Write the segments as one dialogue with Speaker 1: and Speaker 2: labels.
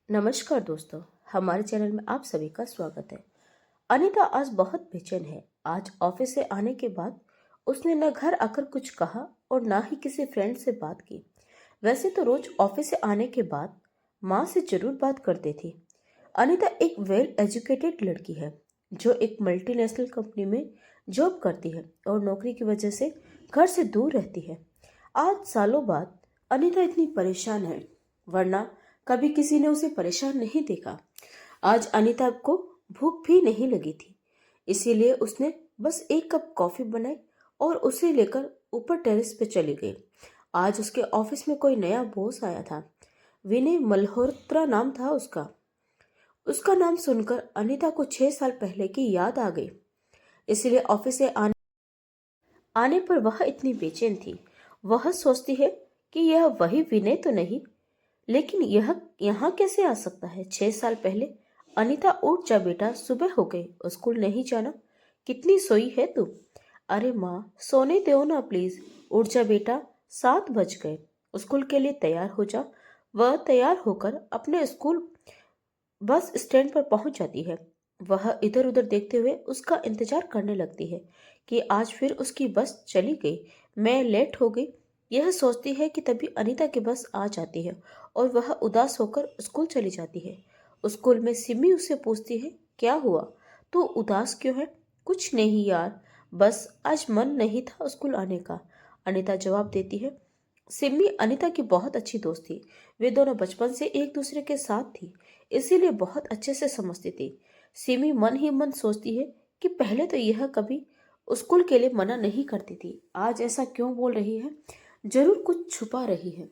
Speaker 1: नमस्कार दोस्तों। हमारे चैनल में आप सभी का स्वागत है। अनीता आज बहुत बेचैन है। आज ऑफिस से आने के बाद उसने न घर आकर कुछ कहा और ना ही किसी फ्रेंड से बात की। वैसे तो रोज ऑफिस से आने के बाद माँ से जरूर बात करती थी। अनीता एक वेल एजुकेटेड लड़की है जो एक मल्टीनेशनल कंपनी में जॉब करती है और नौकरी की वजह से घर से दूर रहती है। आज सालों बाद अनीता इतनी परेशान है, वरना कभी किसी ने उसे परेशान नहीं देखा। आज अनीता को भूख भी नहीं लगी थी, इसीलिए उसने बस एक कप कॉफी बनाई और उसे लेकर ऊपर टेरेस पे चली गई। आज उसके ऑफिस में कोई नया बॉस आया था। विनय मल्होत्रा नाम था उसका। उसका नाम सुनकर अनीता को 6 साल पहले की याद आ गई। इसलिए ऑफिस से आने पर वह इतनी बेचैन थी। वह सोचती है कि यह वही विनय तो नहीं, लेकिन यह यहाँ कैसे आ सकता है। 6 साल पहले। अनीता, उठ जा बेटा, सुबह हो गई, स्कूल नहीं जाना। कितनी सोई है तू? अरे माँ, सोने दो ना प्लीज। उठ जा बेटा, 7 बज गए। स्कूल के लिए तैयार हो जा। वह तैयार होकर अपने स्कूल बस स्टैंड पर पहुंच जाती है। वह इधर उधर देखते हुए उसका इंतजार करने लगती है कि आज फिर उसकी बस चली गई, मैं लेट हो गई। यह सोचती है कि तभी अनीता की बस आ जाती है और वह उदास होकर स्कूल चली जाती है। स्कूल में सिमी उससे पूछती है, क्या हुआ, तू उदास क्यों है? कुछ नहीं यार, बस आज मन नहीं था स्कूल आने का। अनीता जवाब देती है। सिमी अनीता की बहुत अच्छी दोस्त थी। वे दोनों बचपन से एक दूसरे के साथ थी, इसीलिए बहुत अच्छे से समझती थी। सिमी मन ही मन सोचती है कि पहले तो यह कभी स्कूल के लिए मना नहीं करती थी, आज ऐसा क्यों बोल रही है? जरूर कुछ छुपा रही है।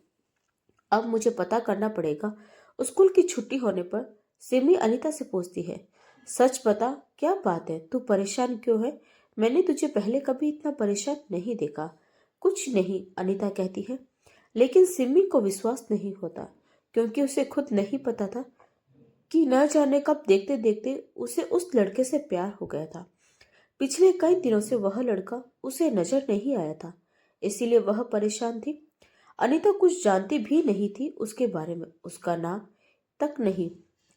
Speaker 1: अब मुझे पता करना पड़ेगा। स्कूल की छुट्टी होने पर सिमी अनीता से पूछती है, सच बता, क्या बात है, तू परेशान क्यों है? मैंने तुझे पहले कभी इतना परेशान नहीं देखा। कुछ नहीं, अनीता कहती है। लेकिन सिमी को विश्वास नहीं होता, क्योंकि उसे खुद नहीं पता था कि न जाने कब देखते देखते उसे उस लड़के से प्यार हो गया था। पिछले कई दिनों से वह लड़का उसे नजर नहीं आया था, इसीलिए वह परेशान थी। अनीता कुछ जानती भी नहीं थी उसके बारे में, उसका नाम तक नहीं।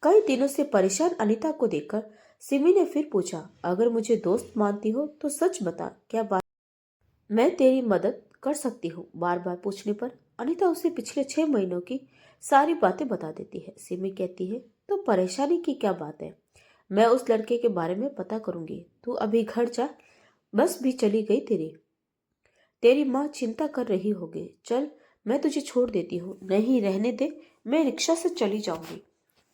Speaker 1: कई दिनों से परेशान अनीता को देखकर सिमी ने फिर पूछा, अगर मुझे दोस्त मानती हो तो सच बता, क्या बात, मैं तेरी मदद कर सकती हूँ। बार बार पूछने पर अनीता उसे पिछले 6 महीनों की सारी बातें बता देती है। सिमी कहती है, तो परेशानी की क्या बात है? मैं उस लड़के के बारे में पता करूंगी, तू अभी घर जा। बस भी चली गई तेरी तेरी माँ चिंता कर रही होगी। चल, मैं तुझे छोड़ देती हूँ। नहीं, रहने दे, मैं रिक्शा से चली जाऊंगी।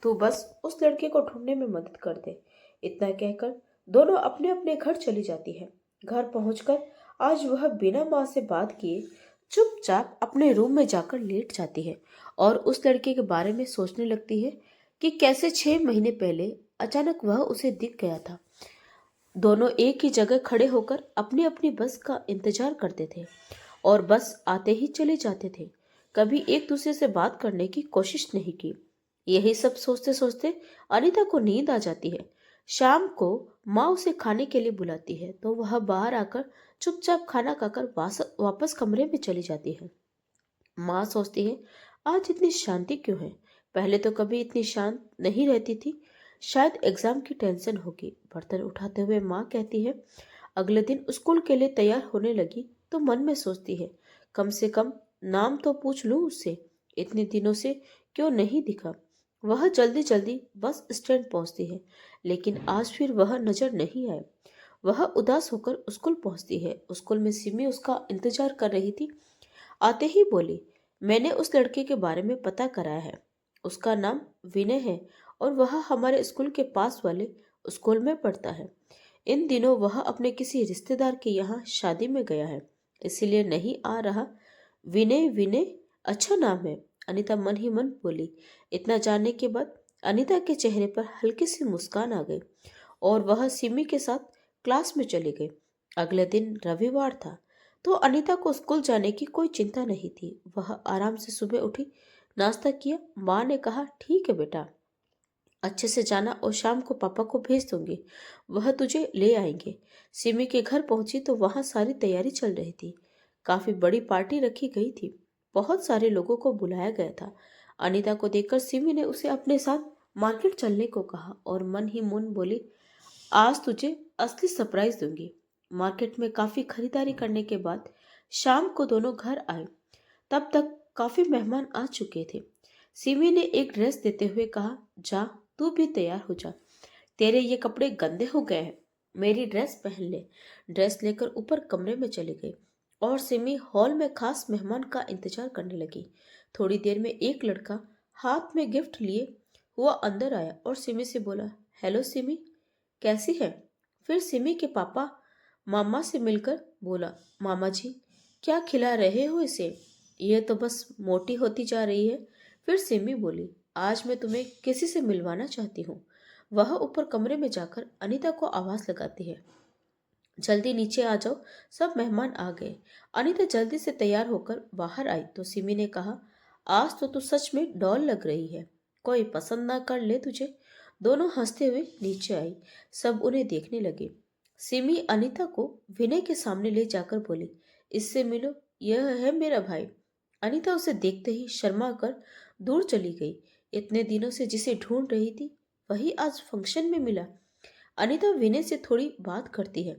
Speaker 1: तू बस उस लड़के को ढूंढने में मदद कर दे। इतना कहकर दोनों अपने अपने घर चली जाती है। घर पहुंचकर आज वह बिना माँ से बात किए चुपचाप अपने रूम में जाकर लेट जाती है और उस लड़के के बारे में सोचने लगती है कि कैसे 6 महीने पहले अचानक वह उसे दिख गया था। दोनों एक ही जगह खड़े होकर अपनी अपनी बस का इंतजार करते थे और बस आते ही चले जाते थे। कभी एक दूसरे से बात करने की कोशिश नहीं की। यही सब सोचते सोचते अनीता को नींद आ जाती है। शाम को माँ उसे खाने के लिए बुलाती है तो वह बाहर आकर चुपचाप खाना खाकर वापस कमरे में चली जाती है। माँ सोचती है, आज इतनी शांति क्यों है? पहले तो कभी इतनी शांत नहीं रहती थी। शायद एग्जाम की टेंशन होगी। बर्तन उठाते हुए माँ कहती है। अगले दिन स्कूल के लिए तैयार होने लगी तो मन में सोचती है, कम से कम नाम तो पूछ लूं उससे, इतने दिनों से क्यों नहीं दिखा। वह जल्दी जल्दी बस स्टैंड पहुंचती है, लेकिन आज फिर वह नजर नहीं आए। वह उदास होकर स्कूल पहुंचती है। स्कूल में सिमी उसका इंतजार कर रही थी। आते ही बोली, मैंने उस लड़के के बारे में पता कराया है। उसका नाम विनय है और वह हमारे स्कूल के पास वाले स्कूल में पढ़ता है। इन दिनों वह अपने किसी रिश्तेदार के यहाँ शादी में गया है, इसीलिए नहीं आ रहा। विनय विनय, अच्छा नाम है, अनीता मन ही मन बोली। इतना जानने के बाद अनीता के चेहरे पर हल्की सी मुस्कान आ गई और वह सिमी के साथ क्लास में चली गई। अगले दिन रविवार था तो अनीता को स्कूल जाने की कोई चिंता नहीं थी। वह आराम से सुबह उठी, नाश्ता किया। माँ ने कहा, ठीक है बेटा, अच्छे से जाना और शाम को पापा को भेज दूंगी, वह तुझे ले आएंगे। सिमी के घर पहुंची तो वहां सारी तैयारी चल रही थी। काफी बड़ी पार्टी रखी गई थी, बहुत सारे लोगों को बुलाया गया था। अनीता को देखकर सिमी ने उसे अपने साथ मार्केट चलने को कहा और मन ही मन बोली, आज तुझे असली सरप्राइज दूंगी। मार्केट में काफी खरीदारी करने के बाद शाम को दोनों घर आए। तब तक काफी मेहमान आ चुके थे। सिमी ने एक ड्रेस देते हुए कहा, जा तू भी तैयार हो जा, तेरे ये कपड़े गंदे हो गए हैं, मेरी ड्रेस पहन ले। ड्रेस लेकर ऊपर कमरे में चली गई और सिमी हॉल में खास मेहमान का इंतजार करने लगी। थोड़ी देर में एक लड़का हाथ में गिफ्ट लिए हुआ अंदर आया और सिमी से बोला, हेलो सिमी, कैसी है? फिर सिमी के पापा मामा से मिलकर बोला, मामा जी क्या खिला रहे हो इसे, ये तो बस मोटी होती जा रही है। फिर सिमी बोली, आज मैं तुम्हें किसी से मिलवाना चाहती हूँ। वह ऊपर कमरे में जाकर अनीता को आवाज लगाती है, जल्दी नीचे आ जाओ, सब मेहमान आ गए। अनीता जल्दी से तैयार होकर बाहर आई तो सिमी ने कहा, आज तो तू सच में डॉल लग रही है, कोई पसंद ना कर ले तुझे। दोनों हंसते हुए नीचे आई। सब उन्हें देखने लगे। सिमी अनीता को विनय के सामने ले जाकर बोली, इससे मिलो, यह है मेरा भाई। अनीता उसे देखते ही शर्मा कर दूर चली गई। इतने दिनों से जिसे ढूंढ रही थी वही आज फंक्शन में मिला। अनीता विनय से थोड़ी बात करती है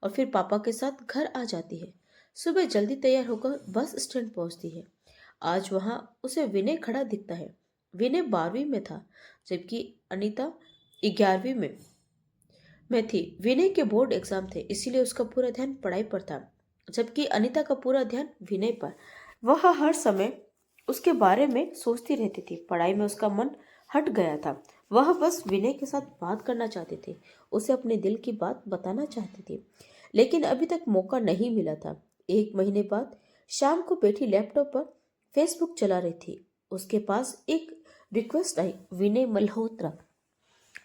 Speaker 1: और फिर पापा के साथ घर आ जाती है। सुबह जल्दी तैयार होकर बस स्टैंड पहुंचती है। आज वहां उसे विनय खड़ा दिखता है। विनय 12वीं में था जबकि अनीता 11वीं में थी। विनय के बोर्ड एग्जाम थे, इसीलिए उसका पूरा ध्यान पढ़ाई पर था, जबकि अनीता का पूरा ध्यान विनय पर। वह हर समय उसके बारे में सोचती रहती थी। पढ़ाई में उसका मन हट गया था। वह बस विनय के साथ बात करना चाहती थी, उसे अपने दिल की बात बताना चाहती थी, लेकिन अभी तक मौका नहीं मिला था। 1 महीने बाद शाम को बैठी लैपटॉप पर फेसबुक चला रही थी। उसके पास एक रिक्वेस्ट आई, विनय मल्होत्रा।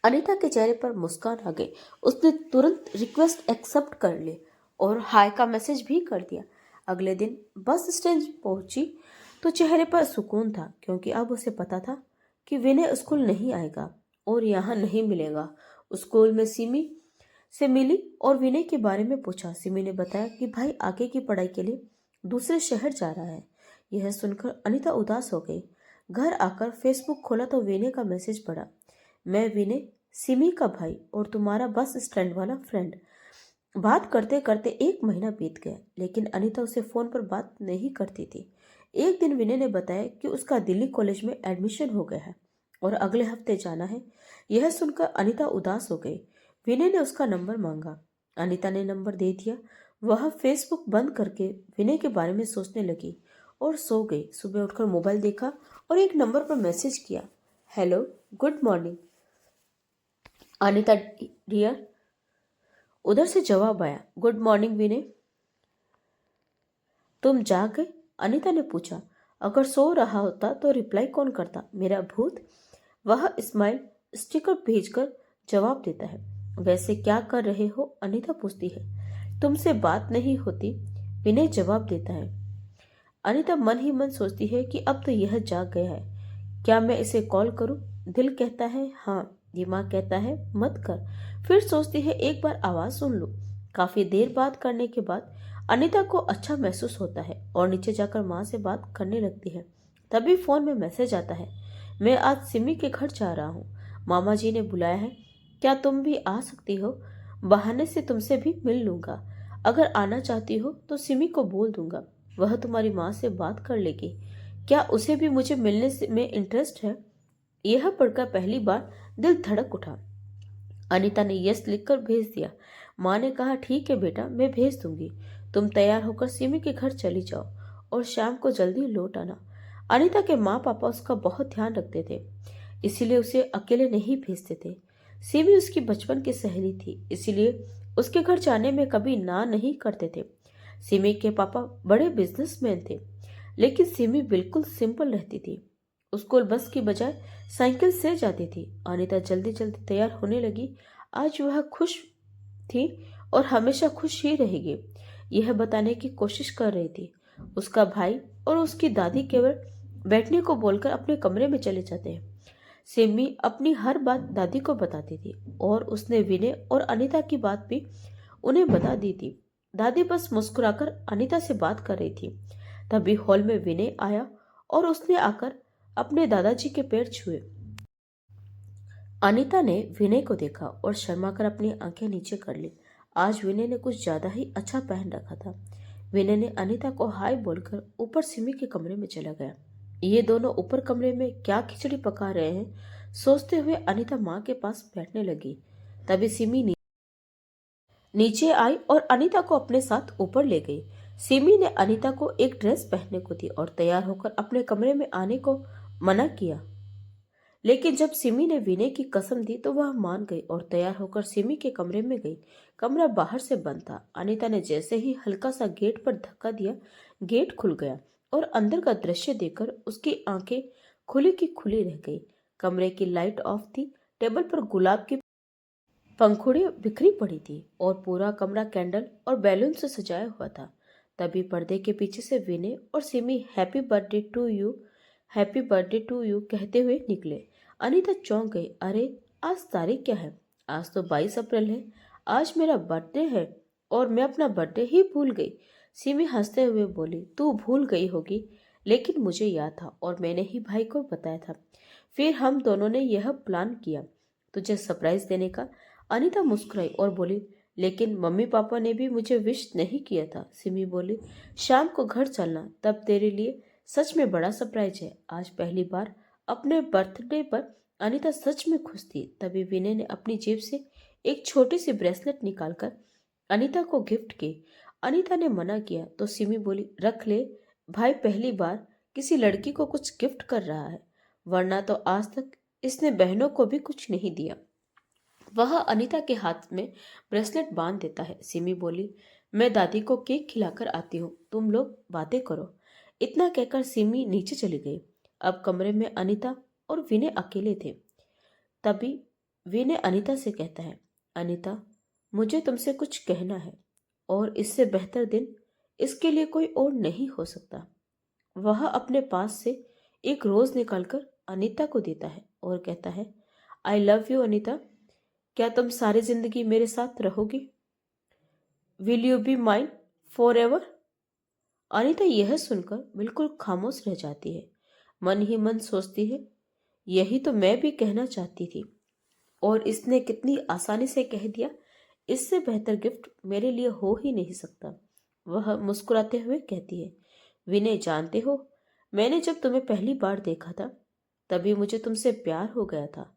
Speaker 1: अनीता के चेहरे पर मुस्कान आ गई। उसने तुरंत रिक्वेस्ट एक्सेप्ट कर ली और हाय का मैसेज भी कर दिया। अगले दिन बस स्टैंड पहुंची तो चेहरे पर सुकून था, क्योंकि अब उसे पता था कि विनय स्कूल नहीं आएगा और यहाँ नहीं मिलेगा। स्कूल में सिमी से मिली और विनय के बारे में पूछा। सिमी ने बताया कि भाई आगे की पढ़ाई के लिए दूसरे शहर जा रहा है। यह सुनकर अनीता उदास हो गई। घर आकर फेसबुक खोला तो विनय का मैसेज पढ़ा, मैं विनय, सिमी का भाई और तुम्हारा बस स्टैंड वाला फ्रेंड। बात करते करते 1 महीना बीत गया, लेकिन अनीता उसे फोन पर बात नहीं करती थी। एक दिन विनय ने बताया कि उसका दिल्ली कॉलेज में एडमिशन हो गया है और अगले हफ्ते जाना है। यह सुनकर अनीता उदास हो गई। विनय ने उसका नंबर मांगा। अनीता ने नंबर दे दिया। वह फेसबुक बंद करके विनय के बारे में सोचने लगी और सो गई। सुबह उठकर मोबाइल देखा और एक नंबर पर मैसेज किया, hello, good morning Anita dear. उधर से जवाब आया, गुड मॉर्निंग विनय, तुम जाग गए? अनीता ने पूछा। अगर सो रहा होता तो रिप्लाई कौन करता, मेरा भूत। वह स्माइल स्टिकर भेजकर जवाब देता है। वैसे क्या कर रहे हो, अनीता पूछती है। तुमसे बात नहीं होती, विनय जवाब देता है। अनीता मन ही मन सोचती है कि अब तो यह जाग गया है, क्या मैं इसे कॉल करूं? दिल कहता है हाँ, दिमाग कहता है मत कर। फिर सोचती है एक बार आवाज सुन लूं। काफी देर बात करने के बाद अनीता को अच्छा महसूस होता है और नीचे जाकर माँ से बात करने लगती है। तभी फोन में मैसेज आता है, मैं आज सिमी के घर जा रहा हूँ, मामा जी ने बुलाया है, क्या तुम भी आ सकती हो? बहाने से तुमसे भी मिल लूंगा। अगर आना चाहती हो तो सिमी को बोल दूंगा, वह तुम्हारी माँ से बात कर लेगी। क्या उसे भी मुझे मिलने में इंटरेस्ट है? यह पढ़कर पहली बार दिल धड़क उठा। अनीता ने यस लिखकर भेज दिया। माँ ने कहा, ठीक है बेटा, मैं भेज दूंगी, तुम तैयार होकर सिमी के घर चली जाओ और शाम को जल्दी लौट आना। अनीता के माँ पापा उसका बहुत ध्यान रखते थे, इसीलिए उसे अकेले नहीं भेजते थे। सिमी उसकी बचपन की सहेली थी, इसीलिए उसके घर जाने में कभी ना नहीं करते थे। सिमी के पापा बड़े बिजनेसमैन थे, लेकिन सिमी बिल्कुल सिंपल रहती थी। स्कूल बस की बजाय साइकिल से जाती थी। अनीता जल्दी जल्दी तैयार होने लगी। आज वह खुश थी और हमेशा खुश ही रहेगी, यह बताने की कोशिश कर रही थी। उसका भाई और उसकी दादी केवल बैठने को बोलकर अपने कमरे में चले जाते हैं। सिमी अपनी हर बात दादी को बताती थी और उसने विनय और अनीता की बात भी उन्हें बता दी थी। दादी बस मुस्कुराकर अनीता से बात कर रही थी। तभी हॉल में विनय आया और उसने आकर अपने दादाजी के पैर छुए। अनीता ने विनय को देखा और शर्माकर अपनी आंखें नीचे कर ली। आज विनय ने कुछ ज्यादा ही अच्छा पहन रखा था। विनय ने अनीता को हाय बोलकर ऊपर सिमी के कमरे में चला गया। ये दोनों ऊपर कमरे में क्या खिचड़ी पका रहे हैं, सोचते हुए अनीता माँ के पास बैठने लगी। तभी सिमी नीचे आई और अनीता को अपने साथ ऊपर ले गई। सिमी ने अनीता को एक ड्रेस पहनने को दी और तैयार होकर अपने कमरे में आने को मना किया। लेकिन जब सिमी ने विनय की कसम दी तो वह मान गई और तैयार होकर सिमी के कमरे में गई। कमरा बाहर से बंद था। अनीता ने जैसे ही हल्का सा गेट पर धक्का दिया, गेट खुल गया और अंदर का दृश्य देखकर उसकी आंखें खुली की खुली रह गई। कमरे की लाइट ऑफ थी। टेबल पर गुलाब की पंखुड़ी बिखरी पड़ी थी और पूरा कमरा कैंडल और बैलून से सजाया हुआ था। तभी पर्दे के पीछे से विनय और Simi happy birthday to you, happy birthday to you कहते हुए निकले। अनीता चौंक गई। अरे, आज तारीख क्या है? आज तो 22 अप्रैल है। आज मेरा बर्थडे है और मैं अपना बर्थडे ही भूल गई। सिमी हंसते हुए बोली, तू भूल गई होगी, लेकिन मुझे याद था और मैंने ही भाई को बताया था। फिर हम दोनों ने यह प्लान किया तुझे सरप्राइज देने का। अनीता मुस्कुराई और बोली, लेकिन मम्मी पापा ने भी मुझे विश नहीं किया था। सिमी बोली, शाम को घर चलना, तब तेरे लिए सच में बड़ा सरप्राइज है। आज पहली बार अपने बर्थडे पर अनीता सच में खुश थी। तभी विनय ने अपनी जेब से एक छोटी सी ब्रेसलेट निकालकर अनीता को गिफ्ट की। अनीता ने मना किया तो सिमी बोली, रख ले, भाई पहली बार किसी लड़की को कुछ गिफ्ट कर रहा है, वरना तो आज तक इसने बहनों को भी कुछ नहीं दिया। वह अनीता के हाथ में ब्रेसलेट बांध देता है। सिमी बोली, मैं दादी को केक खिलाकर आती हूँ, तुम लोग बातें करो। इतना कहकर सिमी नीचे चली गई। अब कमरे में अनीता और विनय अकेले थे। तभी विनय अनीता से कहता है, अनीता, मुझे तुमसे कुछ कहना है और इससे बेहतर दिन इसके लिए कोई और नहीं हो सकता। वह अपने पास से एक रोज निकालकर अनीता को देता है और कहता है, आई लव यू अनीता, क्या तुम सारी जिंदगी मेरे साथ रहोगी? Will you be mine for ever? Anita यह सुनकर बिल्कुल खामोश रह जाती है। मन ही मन सोचती है, यही तो मैं भी कहना चाहती थी और इसने कितनी आसानी से कह दिया। इससे बेहतर गिफ्ट मेरे लिए हो ही नहीं सकता। वह मुस्कुराते हुए कहती है, विनय, जानते हो, मैंने जब तुम्हें पहली बार देखा था तभी मुझे तुमसे प्यार हो गया था,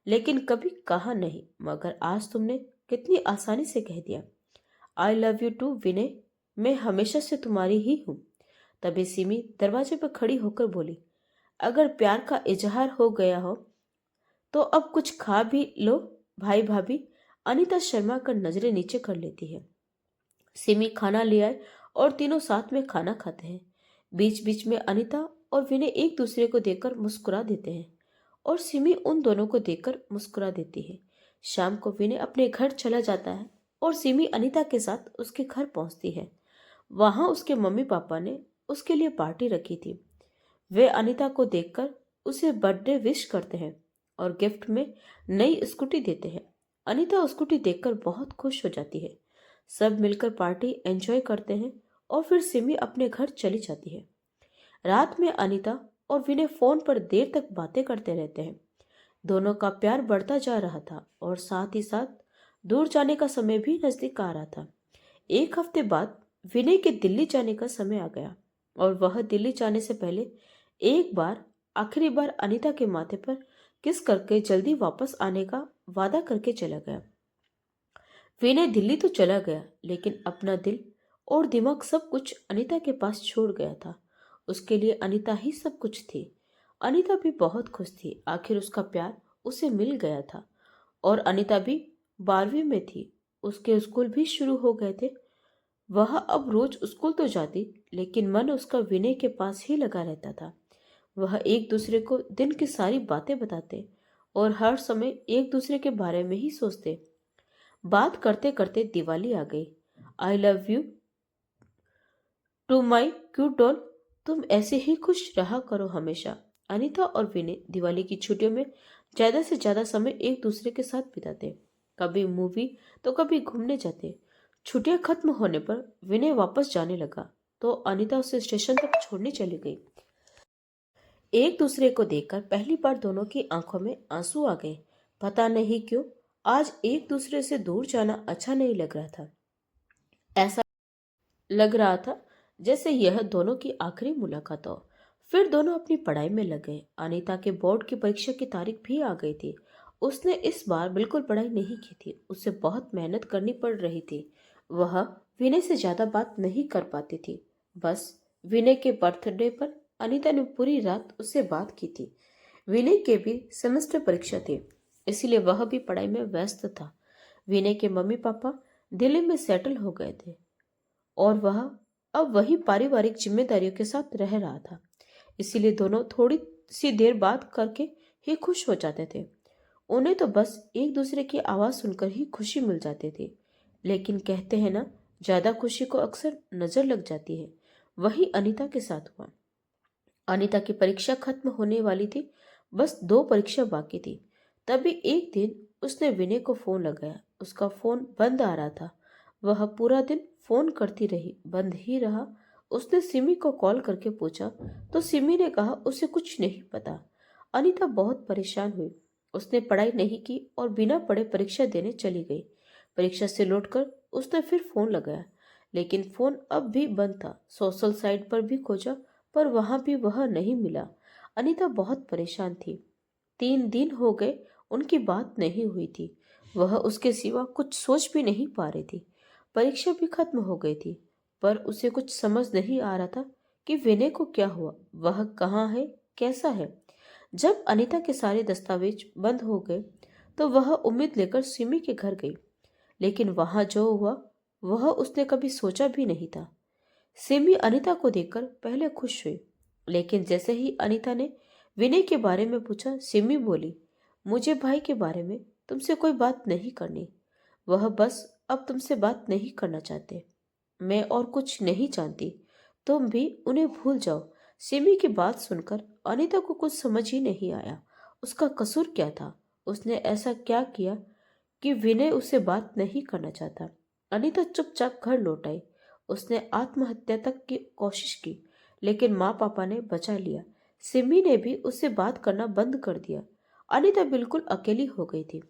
Speaker 1: लेकिन कभी कहा नहीं, मगर आज तुमने कितनी आसानी से कह दिया। आई लव यू टू विनय, मैं हमेशा से तुम्हारी ही हूं। तभी सिमी दरवाजे पर खड़ी होकर बोली, अगर प्यार का इजहार हो गया हो तो अब कुछ खा भी लो भाई भाभी। अनीता शर्मा कर नजरें नीचे कर लेती है। सिमी खाना ले आए और तीनों साथ में खाना खाते हैं। बीच बीच में अनीता और विनय एक दूसरे को देखकर मुस्कुरा देते हैं और सिमी उन दोनों को देखकर मुस्कुरा देती है। शाम को विनय अपने घर चला जाता है और सिमी अनीता के साथ उसके घर पहुंचती है। वहां उसके मम्मी पापा ने उसके लिए पार्टी रखी थी। वे अनीता को देखकर उसे बर्थडे विश करते हैं और गिफ्ट में नई स्कूटी देते हैं। अनीता स्कूटी देखकर बहुत खुश हो जाती है। सब मिलकर पार्टी एंजॉय करते हैं और फिर सिमी अपने घर चली जाती है। रात में अनीता और विनय फोन पर देर तक बातें करते रहते हैं। दोनों का प्यार बढ़ता जा रहा था और साथ ही साथ दूर जाने का समय भी नजदीक आ रहा था। एक हफ्ते बाद विनय के दिल्ली जाने का समय आ गया और वह दिल्ली जाने से पहले एक बार, आखिरी बार अनीता के माथे पर किस करके जल्दी वापस आने का वादा करके चला गया। विनय दिल्ली तो चला गया, लेकिन अपना दिल और दिमाग सब कुछ अनीता के पास छोड़ गया था। उसके लिए अनीता ही सब कुछ थी। अनीता भी बहुत खुश थी, आखिर उसका प्यार उसे मिल गया था। और अनीता भी 12वीं में थी, उसके स्कूल भी शुरू हो गए थे। वह अब रोज स्कूल तो जाती, लेकिन मन उसका विनय के पास ही लगा रहता था। वह एक दूसरे को दिन की सारी बातें बताते और हर समय एक दूसरे के बारे में ही सोचते। बात करते करते दिवाली आ गई। I love you too my cute doll, तुम ऐसे ही खुश रहा करो हमेशा। अनीता और विनय दिवाली की छुट्टियों में ज्यादा से ज्यादा समय एक दूसरे के साथ बिताते। कभी मूवी तो कभी घूमने जाते। छुट्टियां खत्म होने पर विनय वापस जाने लगा तो अनीता उसे स्टेशन तक छोड़ने चली गई। एक दूसरे को देखकर पहली बार दोनों की आंखों में आंसू आ गए। पता नहीं क्यों आज एक दूसरे से दूर जाना अच्छा नहीं लग रहा था। ऐसा लग रहा था जैसे यह दोनों की आखिरी मुलाकात हो। फिर दोनों अपनी पढ़ाई में लग गए। अनीता के बोर्ड की परीक्षा की तारीख भी आ गई थी। उसने इस बार बिल्कुल पढ़ाई नहीं की थी। उसे बहुत मेहनत करनी पड़ रही थी। वह विनय से ज्यादा बात नहीं कर पाती थी। बस विनय के बर्थडे पर अनीता ने पूरी रात उससे बात की थी। विनय के भी सेमेस्टर परीक्षा थी, इसीलिए वह भी पढ़ाई में व्यस्त था। विनय के मम्मी पापा दिल्ली में सेटल हो गए थे और वह अब वही पारिवारिक जिम्मेदारियों के साथ रह रहा था। इसीलिए दोनों थोड़ी सी देर बात करके ही खुश हो जाते थे। उन्हें तो बस एक दूसरे की आवाज सुनकर ही खुशी मिल जाती थी। लेकिन कहते हैं ना, ज्यादा खुशी को अक्सर नजर लग जाती है। वही अनीता के साथ हुआ। अनीता की परीक्षा खत्म होने वाली थी। बस 2 परीक्षा बाकी थी। तभी एक दिन उसने विनय को फोन लगाया। उसका फोन बंद आ रहा था। वह पूरा दिन फोन करती रही, बंद ही रहा। उसने सिमी को कॉल करके पूछा तो सिमी ने कहा उसे कुछ नहीं पता। अनीता बहुत परेशान हुई। उसने पढ़ाई नहीं की और बिना पढ़े परीक्षा देने चली गई। परीक्षा से लौटकर उसने फिर फोन लगाया, लेकिन फोन अब भी बंद था। सोशल साइट पर भी खोजा, पर वहां भी वह नहीं मिला। अनीता बहुत परेशान थी। 3 दिन हो गए उनकी बात नहीं हुई थी। वह उसके सिवा कुछ सोच भी नहीं पा रही थी। परीक्षा भी खत्म हो गई थी, पर उसे कुछ समझ नहीं आ रहा था कि विनय को क्या हुआ, वह कहाँ है, कैसा है। जब अनीता के सारे दस्तावेज बंद हो गए तो वह उम्मीद लेकर सिमी के घर गई। लेकिन वहां जो हुआ वह उसने कभी सोचा भी नहीं था। सिमी अनीता को देखकर पहले खुश हुई, लेकिन जैसे ही अनीता ने विनय के बारे में पूछा, सिमी बोली, मुझे भाई के बारे में तुमसे कोई बात नहीं करनी। वह बस अब तुमसे बात नहीं करना चाहते। मैं और कुछ नहीं जानती। तुम भी उन्हें भूल जाओ। सिमी की बात सुनकर अनीता को कुछ समझ ही नहीं आया। उसका कसूर क्या था? उसने ऐसा क्या किया कि विनय उससे बात नहीं करना चाहता? अनीता चुपचाप घर लौट आई। उसने आत्महत्या तक की कोशिश की, लेकिन माँ पापा ने बचा लिया। सिमी ने भी उससे बात करना बंद कर दिया। अनीता बिल्कुल अकेली हो गई थी।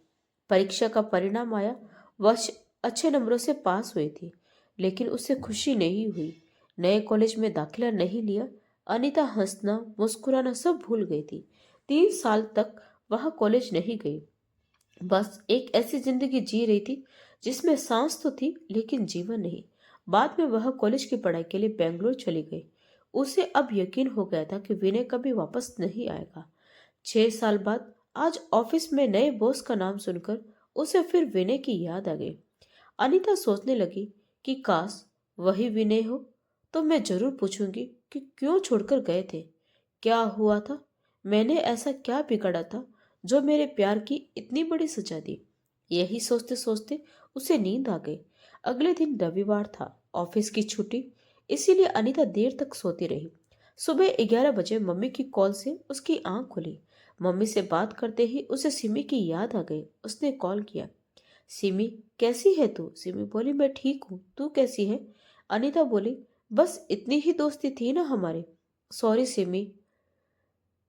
Speaker 1: परीक्षा का परिणाम आया। वह अच्छे नंबरों से पास हुई थी, लेकिन उससे खुशी नहीं हुई। नए कॉलेज में दाखिला नहीं लिया। अनीता हंसना मुस्कुराना सब भूल गई थी। 3 साल तक वह कॉलेज नहीं गई। बस एक ऐसी जिंदगी जी रही थी जिसमें सांस तो थी लेकिन जीवन नहीं। बाद में वह कॉलेज की पढ़ाई के लिए बेंगलोर चली गई। उसे अब यकीन हो गया था कि विनय कभी वापस नहीं आएगा। 6 साल बाद आज ऑफिस में नए बॉस का नाम सुनकर उसे फिर विनय की याद आ गई। अनीता सोचने लगी कि काश वही विनय हो तो मैं जरूर पूछूंगी कि क्यों छोड़कर गए थे, क्या हुआ था, मैंने ऐसा क्या बिगाड़ा था जो मेरे प्यार की इतनी बड़ी सजा दी। यही सोचते सोचते उसे नींद आ गई। अगले दिन रविवार था, ऑफिस की छुट्टी, इसीलिए अनीता देर तक सोती रही। सुबह 11 बजे मम्मी की कॉल से उसकी आंख खुली। मम्मी से बात करते ही उसे सिमी की याद आ गई। उसने कॉल किया, सिमी कैसी है तू? सिमी बोली, मैं ठीक हूँ, तू कैसी है? अनीता बोली, बस इतनी ही दोस्ती थी ना हमारी। सॉरी सिमी,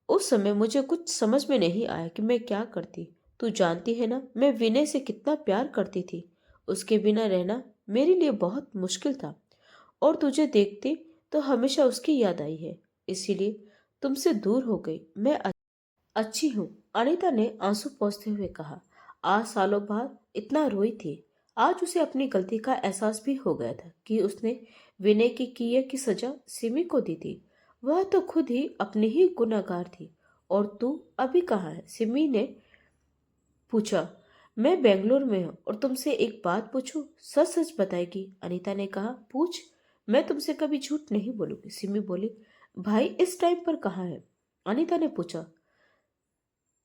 Speaker 1: उस समय मुझे कुछ समझ में नहीं आया कि मैं क्या करती। तू जानती है ना मैं विनय से कितना प्यार करती थी। उसके बिना रहना मेरे लिए बहुत मुश्किल था, और तुझे देखती तो हमेशा उसकी याद आई है, इसीलिए तुमसे दूर हो गई। मैं अच्छी हूँ, अनीता ने आंसू पोंछते हुए कहा। आज सालों बाद इतना रोई थी। आज उसे अपनी गलती का एहसास भी हो गया था कि उसने विनय की किए की सजा सिमी को दी थी। वह तो खुद ही अपनी ही गुनहगार थी। और तू अभी कहाँ है? सिमी ने पूछा। मैं बेंगलोर में हूँ, और तुमसे एक बात पूछूं? सच सच बताएगी? अनीता ने कहा, पूछ, मैं तुमसे कभी झूठ नहीं बोलूंगी। सिमी बोली, भाई इस टाइम पर कहाँ है? अनीता ने पूछा।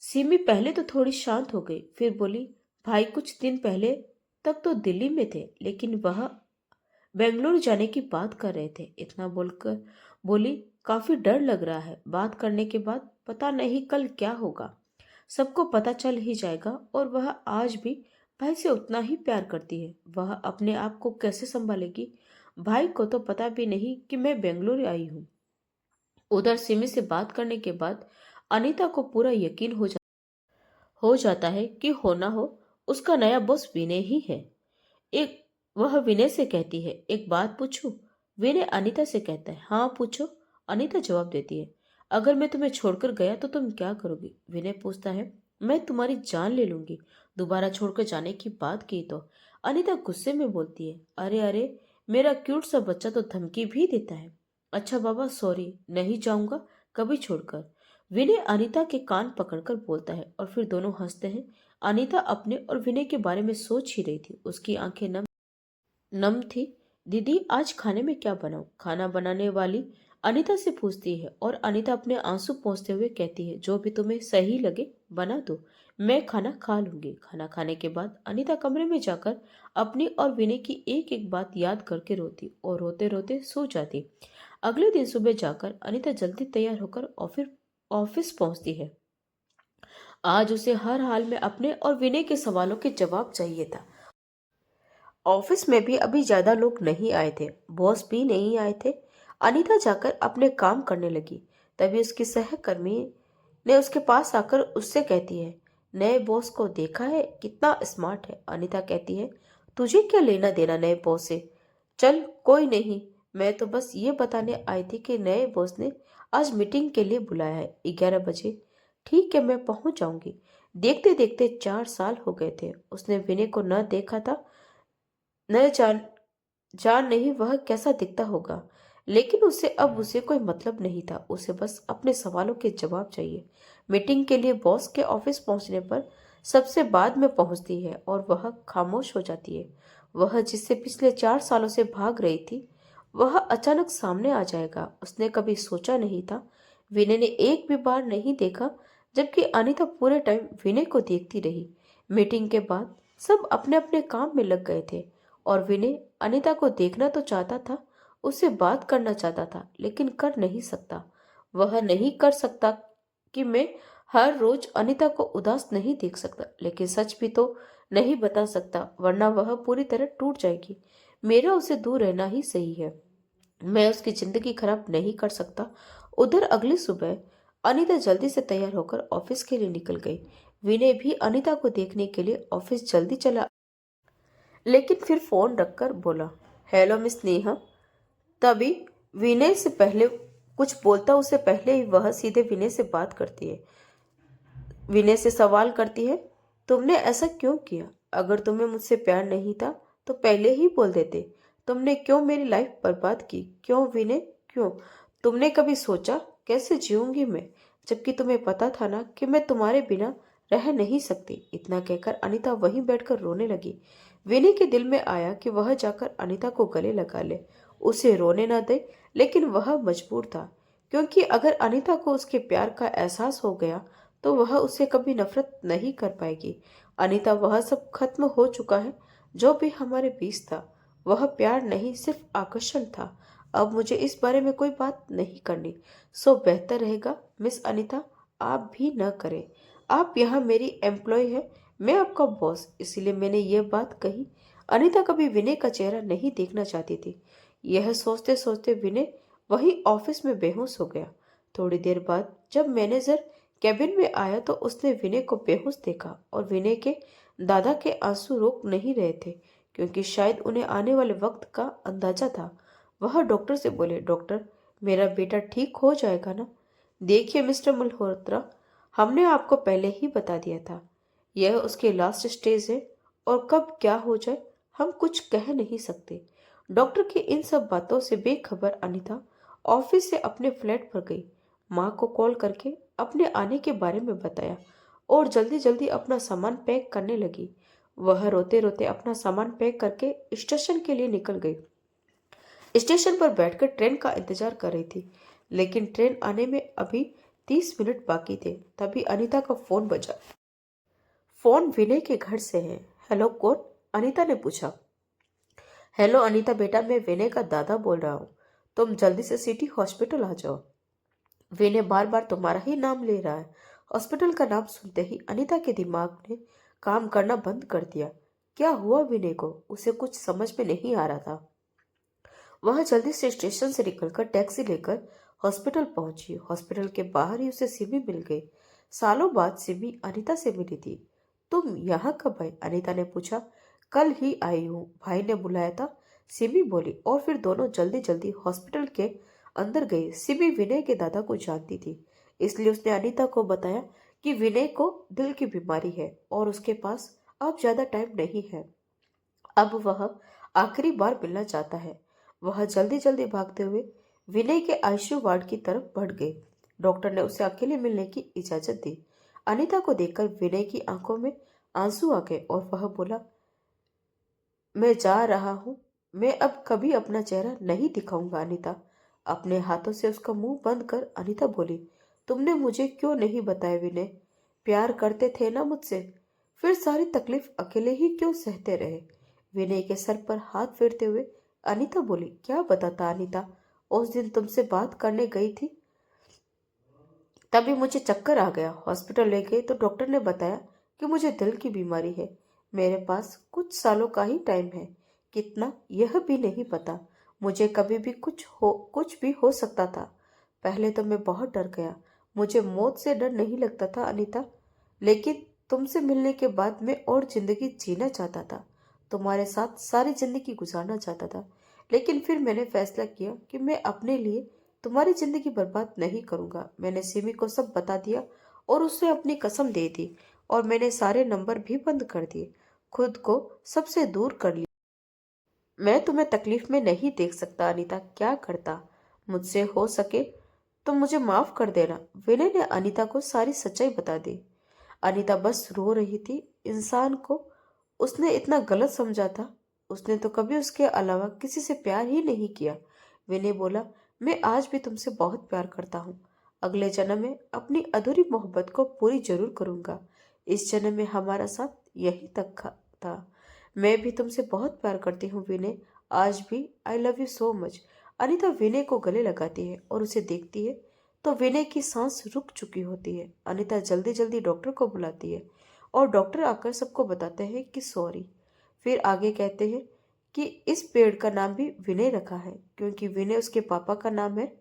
Speaker 1: सिमी पहले तो थोड़ी शांत हो गई, फिर बोली, भाई कुछ दिन पहले तक तो दिल्ली में थे, लेकिन वह बेंगलुरु जाने की बात कर रहे थे। इतना बोलकर बोली, काफी डर लग रहा है। बात करने के बाद पता नहीं कल क्या होगा। सबको पता चल ही जाएगा। और वह आज भी भाई से उतना ही प्यार करती है। वह अपने आप को कैसे संभालेगी? भाई को तो पता भी नहीं कि मैं बेंगलुरु आई हूँ। उधर सिमी से बात करने के बाद अनीता को पूरा यकीन हो जाता है कि हो ना हो उसका नया बॉस विनय ही है। एक वह विनय से कहती है, एक बात पूछूं? विनय अनीता से कहता है, हाँ पूछो। अनीता जवाब देती है, अगर मैं तुम्हें छोड़कर गया तो तुम क्या करोगी? विनय पूछता है, मैं तुम्हारी जान ले लूंगी। दोबारा छोड़कर जाने की बात की तो अनीता गुस्से में बोलती है, अरे अरे, मेरा क्यूट सा बच्चा तो धमकी भी देता है। अच्छा बाबा, सॉरी, नहीं जाऊंगा कभी छोड़कर। विनय अनीता के कान पकड़कर बोलता है और फिर दोनों हंसते हैं। अनीता अपने और विनय के बारे में सोच ही रही थी। उसकी आंखें नम थी। दीदी, आज खाने में क्या बनाऊं? खाना बनाने वाली अनीता से पूछती है और अनीता अपने आंसू पोंछते हुए कहती है, जो भी तुम्हें सही लगे बना दो, मैं खाना खा लूंगी। खाना खाने के बाद अनीता कमरे में जाकर अपनी और विनय की एक एक बात याद करके रोती और रोते रोते सो जाती। अगले दिन सुबह जाकर अनीता जल्दी तैयार होकर ऑफिस पहुंचती है। आज उसे हर हाल में अपने और विनय के सवालों के जवाब चाहिए था। ऑफिस में भी अभी ज्यादा लोग नहीं आए थे, बॉस भी नहीं आए थे। अनीता जाकर अपने काम करने लगी। तभी उसकी सहकर्मी ने उसके पास आकर उससे कहती है, नए बॉस को देखा है, कितना स्मार्ट है? अनीता कहती है, तुझे क्या लेना देना नए बॉस से? चल कोई नहीं, मैं तो बस ये बताने आई थी कि नए बॉस ने आज मीटिंग के लिए बुलाया है 11 बजे। ठीक है, मैं पहुंच जाऊंगी। देखते देखते 4 साल हो गए थे। उसने विनय को न देखा था, न जान नहीं वह कैसा दिखता होगा। लेकिन उसे कोई मतलब नहीं था। उसे बस अपने सवालों के जवाब चाहिए। मीटिंग के लिए बॉस के ऑफिस पहुंचने पर सबसे बाद में पहुंचती है और वह खामोश हो जाती है। वह जिससे पिछले 4 सालों से भाग रही थी, वह अचानक सामने आ जाएगा। उसने कभी सोचा नहीं था। विनय ने एक भी बार नहीं देखा, जबकि अनीता पूरे टाइम विनय को देखती रही। मीटिंग के बाद सब अपने अपने काम में लग गए थे और विनय अनीता को देखना तो चाहता था, उससे बात करना चाहता था, लेकिन कर नहीं सकता। वह नहीं कर सकता कि मैं हर रोज अनीता को उदास नहीं देख सकता, लेकिन सच भी तो नहीं बता सकता, वरना वह पूरी तरह टूट जाएगी। मेरा उसे दूर रहना ही सही है। मैं उसकी जिंदगी खराब नहीं कर सकता। उधर अगली सुबह अनीता जल्दी से तैयार होकर ऑफिस के लिए निकल गई। विनय भी अनीता को देखने के लिए ऑफिस जल्दी चला, लेकिन फिर फोन रखकर बोला, हेलो मिस नेहा। तभी विनय से पहले कुछ बोलता उससे पहले ही वह सीधे विनय से बात करती है। विनय से सवाल करती है, तुमने ऐसा क्यों किया? अगर तुम्हें मुझसे प्यार नहीं था तो पहले ही बोल देते। तुमने क्यों मेरी लाइफ बर्बाद की? क्यों विनय, क्यों? तुमने कभी सोचा कैसे जीऊंगी मैं, जबकि तुम्हें पता था ना कि मैं तुम्हारे बिना रह नहीं सकती। इतना कहकर अनीता वहीं बैठकर रोने लगी। विनय के दिल में आया कि वह जाकर अनीता को गले लगा ले, उसे रोने न दे, लेकिन वह मजबूर था, क्योंकि अगर अनीता को उसके प्यार का एहसास हो गया तो वह उससे कभी नफरत नहीं कर पाएगी। अनीता, वह सब खत्म हो चुका है जो भी हमारे बीच था। वह प्यार नहीं, सिर्फ आकर्षण था। अब मुझे इस बारे में कोई बात नहीं करनी। सो बेहतर रहेगा मिस अनीता, आप भी न करें। आप यहाँ मेरी एम्प्लॉय है, मैं आपका बॉस, इसीलिए मैंने ये बात कही। अनीता कभी विनय का चेहरा नहीं देखना चाहती थी। यह सोचते सोचते विनय वही ऑफिस में बेहोश हो गया। थोड़ी देर बाद जब मैनेजर कैबिन में आया तो उसने विनय को बेहोश देखा और विनय के दादा के आंसू रोक नहीं रहे थे, क्योंकि शायद उन्हें आने वाले वक्त का अंदाजा था। वह डॉक्टर से बोले, डॉक्टर, मेरा बेटा ठीक हो जाएगा ना? देखिए मिस्टर मल्होत्रा, हमने आपको पहले ही बता दिया था, यह उसके लास्ट स्टेज है और कब क्या हो जाए हम कुछ कह नहीं सकते। डॉक्टर की इन सब बातों से बेखबर अनीता ऑफिस से अपने फ्लैट पर गई। माँ को कॉल करके अपने आने के बारे में बताया और जल्दी जल्दी अपना सामान पैक करने लगी। वह रोते रोते अपना सामान पैक करके स्टेशन के लिए निकल गई। स्टेशन पर बैठकर ट्रेन का इंतजार कर रही थी, लेकिन ट्रेन आने में अभी 30 मिनट बाकी थे। तभी अनीता का फोन बजा। फोन विनय के घर से है। हेलो, कौन? अनीता ने पूछा। हेलो अनीता बेटा, मैं विनय का दादा बोल रहा हूँ। तुम जल्दी से सिटी हॉस्पिटल आ जाओ। विनय बार बार तुम्हारा ही नाम ले रहा है। हॉस्पिटल का नाम सुनते ही अनीता के दिमाग ने काम करना बंद कर दिया। क्या हुआ विनय को? उसे कुछ समझ में नहीं आ रहा था। वह जल्दी से स्टेशन से निकलकर टैक्सी लेकर हॉस्पिटल पहुंची। हॉस्पिटल के बाहर ही उसे सिमी मिल गई। सालों बाद सिमी अनीता से मिली थी। तुम यहाँ कब आई? अनीता ने पूछा। कल ही आई हूँ, भाई ने बुलाया था, सिमी बोली। और फिर दोनों जल्दी जल्दी हॉस्पिटल के अंदर गई। सिमी विनय के दादा को जानती थी, इसलिए उसने अनीता को बताया कि विनय को दिल की बीमारी है और उसके पास अब ज्यादा टाइम नहीं है। अब वह आखिरी बार मिलना चाहता है। वह जल्दी जल्दी भागते हुए विनय के आईसीयू वार्ड की तरफ बढ़ गई। डॉक्टर ने उसे अकेले मिलने की इजाजत दी। अनीता को देखकर विनय की आंखों में आंसू आ गए और वह बोला, मैं जा रहा हूँ। मैं अब कभी अपना चेहरा नहीं दिखाऊंगा। अनीता अपने हाथों से उसका मुंह बंद कर अनीता बोली, तुमने मुझे क्यों नहीं बताया विनय? प्यार करते थे ना मुझसे, फिर सारी तकलीफ अकेले ही क्यों सहते रहे? विनय के सर पर हाथ फेरते हुए अनीता बोली, क्या बताता अनीता? उस दिन तुमसे बात करने गई थी, तभी मुझे चक्कर आ गया। हॉस्पिटल ले गए तो डॉक्टर ने बताया कि मुझे दिल की बीमारी है। मेरे पास कुछ सालों का ही टाइम है, कितना यह भी नहीं पता। मुझे कभी भी कुछ भी हो सकता था। पहले तो मैं बहुत डर गया। मुझे मौत से डर नहीं लगता था अनीता, लेकिन तुमसे मिलने के बाद मैं और जिंदगी जीना चाहता था। तुम्हारे साथ सारी जिंदगी गुजारना चाहता था। लेकिन फिर मैंने फैसला किया कि मैं अपने लिए तुम्हारी जिंदगी बर्बाद नहीं करूंगा। मैंने सिमी को सब बता दिया और उसे अपनी कसम दे दी, और मैंने सारे नंबर भी बंद कर दिए, खुद को सबसे दूर कर लिया। मैं तुम्हें तकलीफ में नहीं देख सकता अनीता, क्या करता? मुझसे हो सके तो मुझे माफ कर देना। विनय ने अनीता को सारी सच्चाई बता दी। अनीता बस रो रही थी। इंसान को उसने इतना गलत समझा था। उसने तो कभी उसके अलावा किसी से प्यार ही नहीं किया। विनय बोला, मैं आज भी तुमसे बहुत प्यार करता हूँ। अगले जन्म में अपनी अधूरी मोहब्बत को पूरी जरूर करूंगा। इस जन्म में हमारा साथ यही तक था। मैं भी तुमसे बहुत प्यार करती हूँ विनय, आज भी। I love you so much. Anita Vinay को गले लगाती है और उसे देखती है तो विनय की सांस रुक चुकी होती है। अनीता जल्दी जल्दी डॉक्टर को बुलाती है और डॉक्टर आकर सबको बताते हैं कि सॉरी। फिर आगे कहते हैं कि इस पेड़ का नाम भी विनय रखा है क्योंकि विनय उसके पापा का नाम है।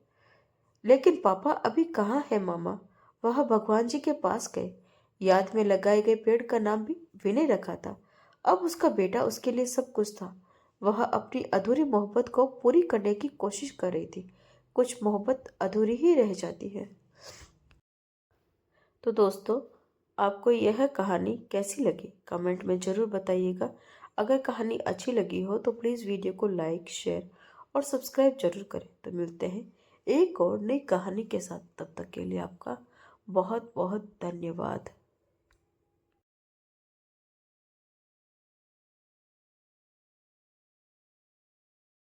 Speaker 1: लेकिन पापा अभी कहाँ है मामा? वह भगवान जी के पास गए। याद में लगाए गए पेड़ का नाम भी विनय रखा था। अब उसका बेटा उसके लिए सब कुछ था। वह अपनी अधूरी मोहब्बत को पूरी करने की कोशिश कर रही थी। कुछ मोहब्बत अधूरी ही रह जाती है। तो दोस्तों, आपको यह कहानी कैसी लगी कमेंट में ज़रूर बताइएगा। अगर कहानी अच्छी लगी हो तो प्लीज़ वीडियो को लाइक, शेयर और सब्सक्राइब जरूर करें। तो मिलते हैं एक और नई कहानी के साथ। तब तक के लिए आपका बहुत बहुत धन्यवाद।